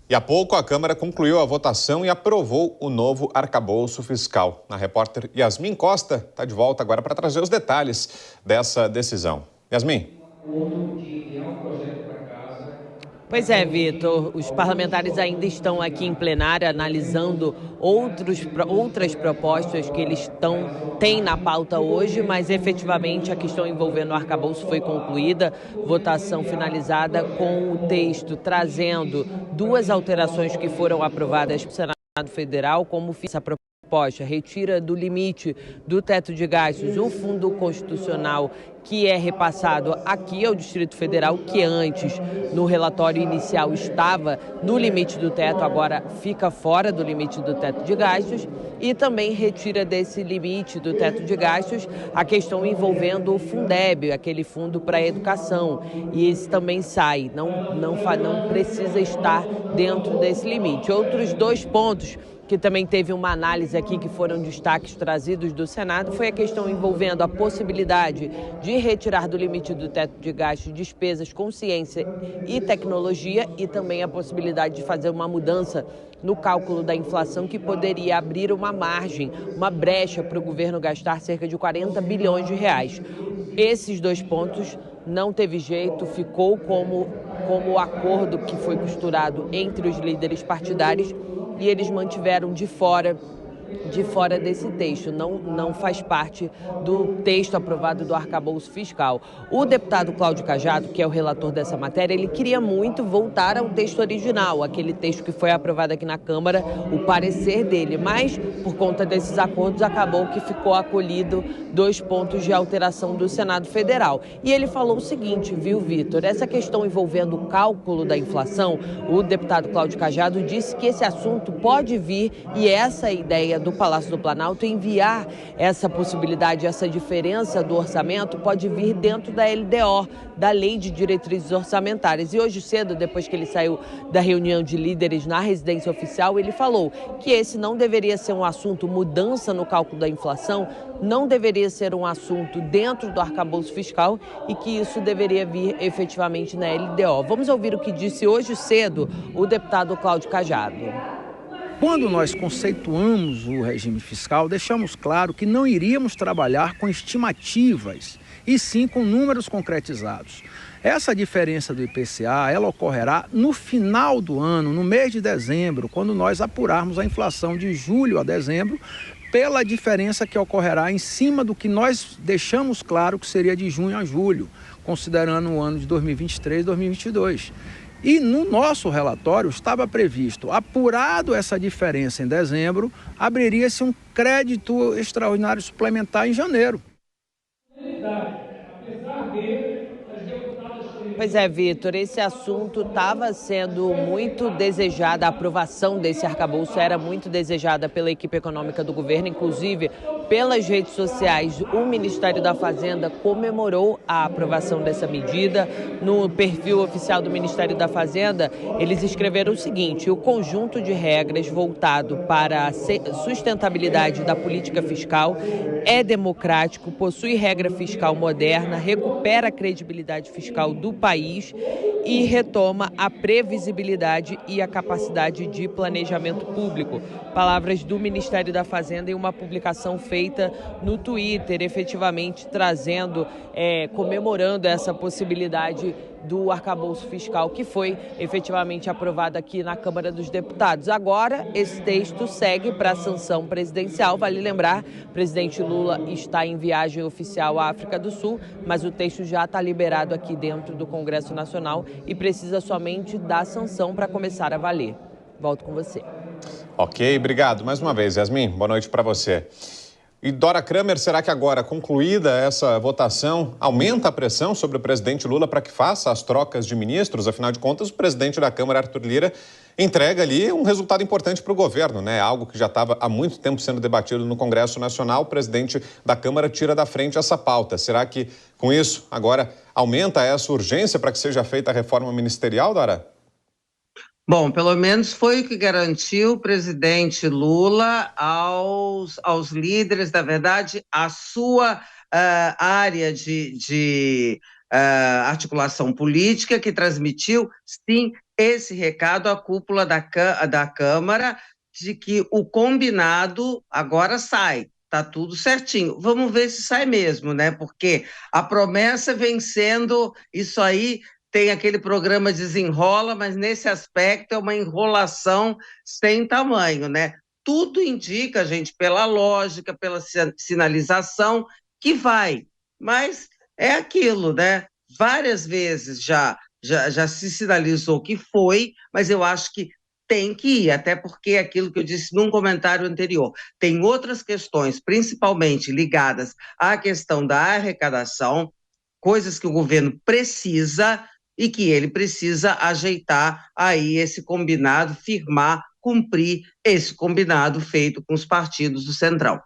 E há pouco a Câmara concluiu a votação e aprovou o novo arcabouço fiscal. A repórter Yasmin Costa está de volta agora para trazer os detalhes dessa decisão. Yasmin. Pois é, Vitor, os parlamentares ainda estão aqui em plenária analisando outras propostas que eles têm na pauta hoje, mas efetivamente a questão envolvendo o arcabouço foi concluída, votação finalizada com o texto trazendo duas alterações que foram aprovadas pelo Senado Federal, como essa proposta retira do limite do teto de gastos um fundo constitucional que é repassado aqui ao Distrito Federal, que antes, no relatório inicial, estava no limite do teto, agora fica fora do limite do teto de gastos, e também retira desse limite do teto de gastos a questão envolvendo o Fundeb, aquele fundo para a educação, e esse também sai, não precisa estar dentro desse limite. Outros dois pontos que também teve uma análise aqui, que foram destaques trazidos do Senado, foi a questão envolvendo a possibilidade de retirar do limite do teto de gastos despesas com ciência e tecnologia e também a possibilidade de fazer uma mudança no cálculo da inflação que poderia abrir uma margem, uma brecha para o governo gastar cerca de 40 bilhões de reais. Esses dois pontos não teve jeito, ficou como o acordo que foi costurado entre os líderes partidários, e eles mantiveram de fora desse texto, não faz parte do texto aprovado do arcabouço fiscal. O deputado Cláudio Cajado, que é o relator dessa matéria, ele queria muito voltar ao texto original, aquele texto que foi aprovado aqui na Câmara, o parecer dele, mas por conta desses acordos acabou que ficou acolhido dois pontos de alteração do Senado Federal. E ele falou o seguinte, viu, Vitor? Essa questão envolvendo o cálculo da inflação, o deputado Cláudio Cajado disse que esse assunto pode vir, e essa é a ideia do Palácio do Planalto, enviar essa possibilidade, essa diferença do orçamento pode vir dentro da LDO, da Lei de Diretrizes Orçamentárias. E hoje cedo, depois que ele saiu da reunião de líderes na residência oficial, ele falou que esse não deveria ser um assunto, mudança no cálculo da inflação, não deveria ser um assunto dentro do arcabouço fiscal e que isso deveria vir efetivamente na LDO. Vamos ouvir o que disse hoje cedo o deputado Cláudio Cajado. Quando nós conceituamos o regime fiscal, deixamos claro que não iríamos trabalhar com estimativas, e sim com números concretizados. Essa diferença do IPCA, ela ocorrerá no final do ano, no mês de dezembro, quando nós apurarmos a inflação de julho a dezembro, pela diferença que ocorrerá em cima do que nós deixamos claro que seria de junho a julho, considerando o ano de 2023 e 2022. E no nosso relatório estava previsto, apurado essa diferença em dezembro, abriria-se um crédito extraordinário suplementar em janeiro. Pois é, Vitor, esse assunto estava sendo muito desejado, a aprovação desse arcabouço era muito desejada pela equipe econômica do governo, inclusive pelas redes sociais. O Ministério da Fazenda comemorou a aprovação dessa medida. No perfil oficial do Ministério da Fazenda, eles escreveram o seguinte: o conjunto de regras voltado para a sustentabilidade da política fiscal é democrático, possui regra fiscal moderna, recupera a credibilidade fiscal do país e retoma a previsibilidade e a capacidade de planejamento público. Palavras do Ministério da Fazenda em uma publicação feita no Twitter, efetivamente comemorando essa possibilidade do arcabouço fiscal que foi efetivamente aprovado aqui na Câmara dos Deputados. Agora, esse texto segue para a sanção presidencial. Vale lembrar, o presidente Lula está em viagem oficial à África do Sul, mas o texto já está liberado aqui dentro do Congresso Nacional e precisa somente da sanção para começar a valer. Volto com você. Ok, obrigado mais uma vez, Yasmin. Boa noite para você. E Dora Kramer, será que agora, concluída essa votação, aumenta a pressão sobre o presidente Lula para que faça as trocas de ministros? Afinal de contas, o presidente da Câmara, Arthur Lira, entrega ali um resultado importante para o governo, né? Algo que já estava há muito tempo sendo debatido no Congresso Nacional. O presidente da Câmara tira da frente essa pauta. Será que, com isso, agora aumenta essa urgência para que seja feita a reforma ministerial, Dora? Bom, pelo menos foi o que garantiu o presidente Lula aos líderes, na verdade, a sua área de articulação política que transmitiu, sim, esse recado à cúpula da Câmara de que o combinado agora sai. Tá tudo certinho. Vamos ver se sai mesmo, né? Porque a promessa vem sendo isso aí. Tem aquele programa Desenrola, mas nesse aspecto é uma enrolação sem tamanho, né? Tudo indica, gente, pela lógica, pela sinalização, que vai. Mas é aquilo, né? Várias vezes já se sinalizou que foi, mas eu acho que tem que ir, até porque é aquilo que eu disse num comentário anterior, tem outras questões, principalmente ligadas à questão da arrecadação, coisas que o governo precisa e que ele precisa ajeitar aí esse combinado, firmar, cumprir esse combinado feito com os partidos do Centrão.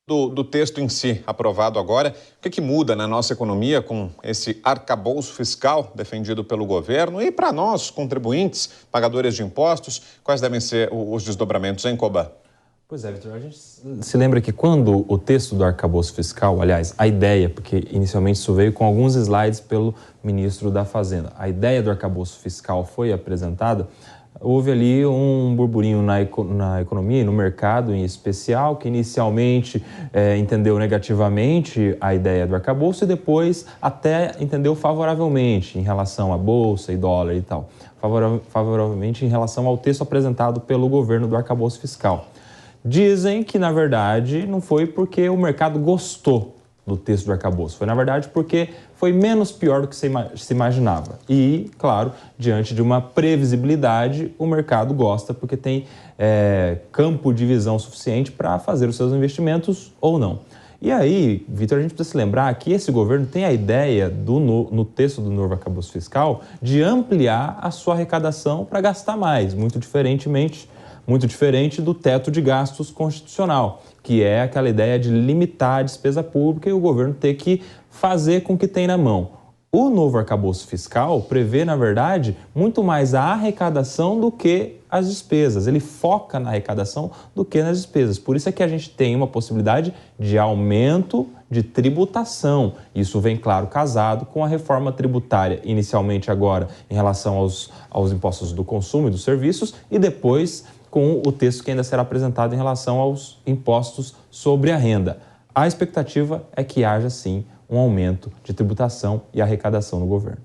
Do texto em si, aprovado agora, o que muda na nossa economia com esse arcabouço fiscal defendido pelo governo? E para nós, contribuintes, pagadores de impostos, quais devem ser os desdobramentos, hein, Coba? Pois é, Vitor, a gente se lembra que quando o texto do arcabouço fiscal, aliás, a ideia, porque inicialmente isso veio com alguns slides pelo ministro da Fazenda, a ideia do arcabouço fiscal foi apresentada, houve ali um burburinho na economia e no mercado em especial, que inicialmente entendeu negativamente a ideia do arcabouço e depois até entendeu favoravelmente em relação à bolsa e dólar e tal, favoravelmente em relação ao texto apresentado pelo governo do arcabouço fiscal. Dizem que, na verdade, não foi porque o mercado gostou do texto do arcabouço. Foi, na verdade, porque foi menos pior do que se imaginava. E, claro, diante de uma previsibilidade, o mercado gosta porque tem campo de visão suficiente para fazer os seus investimentos ou não. E aí, Vitor, a gente precisa se lembrar que esse governo tem a ideia, no texto do novo arcabouço fiscal, de ampliar a sua arrecadação para gastar mais, muito diferente do teto de gastos constitucional, que é aquela ideia de limitar a despesa pública e o governo ter que fazer com o que tem na mão. O novo arcabouço fiscal prevê, na verdade, muito mais a arrecadação do que as despesas. Ele foca na arrecadação do que nas despesas. Por isso é que a gente tem uma possibilidade de aumento de tributação. Isso vem, claro, casado com a reforma tributária, inicialmente agora em relação aos impostos do consumo e dos serviços e depois com o texto que ainda será apresentado em relação aos impostos sobre a renda. A expectativa é que haja, sim, um aumento de tributação e arrecadação no governo.